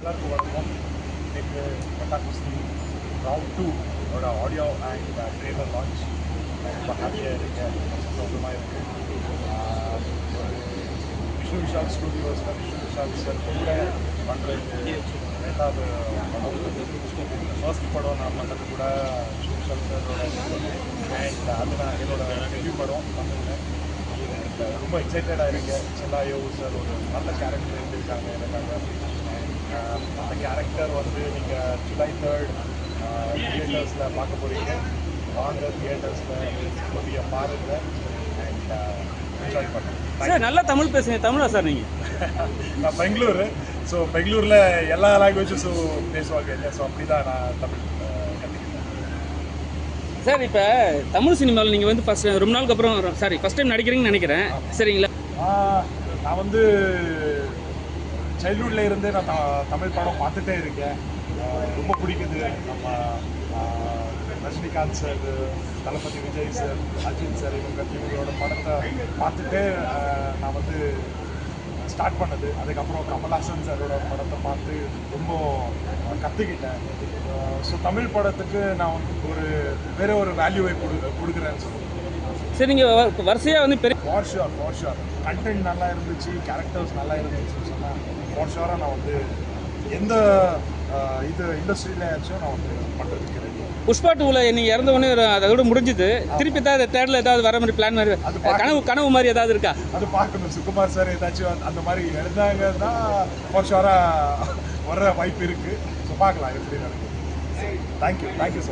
எல்லாருக்கும் வணக்கம். இன்னைக்கு பட்டாக்குஸ்தி ரவுண்ட் 2 ஓட ஆடியோ அண்ட் ட்ரெய்லர் லான்ச் ரொம்ப ஹாப்பியாக இருக்கேன், சந்தோஷமாக இருக்குது. விஷ்ணு விஷால் ஸ்டுடியோஸில் விஷ்ணு விஷால் சார் கூட பண்ணுறது ரெண்டாவது படம். ஃபர்ஸ்ட் படம் நான் பண்ணது கூட விஷ்ணு விஷால் சாரோட அண்ட் அது நான் என்னோட டெபியூ படம் தமிழில். ரொம்ப எக்ஸைட்டடாக இருக்கேன். செல்லாயோ சார் ஒரு நல்ல கேரக்டர் இருந்திருக்காங்க எனக்காக. அந்த கேரக்டர் வந்து நீங்கள் July 3rd தியேட்டர்ஸில் பார்க்க போகிறீங்க. வாங்க தியேட்டர்ஸில் மூவியை பாருங்கள் அண்ட் என்ஜாய் பண்ணுங்கள். சார் நல்லா தமிழ் பேசுங்க. தமிழா சார் நீங்கள்? நான் பெங்களூரு. ஸோ பெங்களூரில் எல்லா லாங்குவேஜஸும் பேசுவாங்க இல்லை. ஸோ அப்படி தான் நான் தமிழ் கற்றுக்கிட்டேன். சார் இப்போ தமிழ் சினிமாவில் நீங்கள் வந்து ரொம்ப நாளுக்கு அப்புறம் ஃபஸ்ட் டைம் நடிக்கிறீங்கன்னு நினைக்கிறேன், சரிங்களா? நான் வந்து சைல்ட்ஹுட்டில் இருந்தே நான் தமிழ் படம் பார்த்துட்டே இருக்கேன். ரொம்ப பிடிக்குது. நம்ம ரஜினிகாந்த் சார், தளபதி விஜய் சார், அஜித் சார் இவங்களோட படத்தை பார்த்துட்டு நான் வந்து ஸ்டார்ட் பண்ணது. அதுக்கப்புறம் கமல்ஹாசன் சாரோட படத்தை பார்த்து ரொம்ப கற்றுக்கிட்டேன். ஸோ தமிழ் படத்துக்கு நான் வந்து வேற ஒரு வேல்யூவை கொடுக்குறேன்னு சொல்லுவேன். சரி, நீங்கள் வரிசையாக வந்து ஃபார் ஷுர் கண்டென்ட் நல்லா இருந்துச்சு, கேரக்டர்ஸ் நல்லா இருந்துச்சுன்னு சொன்னால் ஃபார் ஷுவராக நான் வந்து எந்த இது இண்டஸ்ட்ரியிலாச்சும் நான் வந்து பண்ணுறதுக்கு ரெடி. புஷ்பா 2ல் நீங்கள் இறந்த உடனே அதோட முடிஞ்சுது. திருப்பி ஏதாவது தேர்டில் ஏதாவது வர மாதிரி பிளான் மாதிரி கனவு மாதிரி ஏதாவது இருக்கா? அது பார்க்கணும். சுகுமார் சார் ஏதாச்சும் அந்த மாதிரி எழுந்தாங்கன்னா ஃபார் ஷுவராக வர வாய்ப்பு இருக்குது. ஸோ பார்க்கலாம் எப்படி நடக்குது. Thank you sir.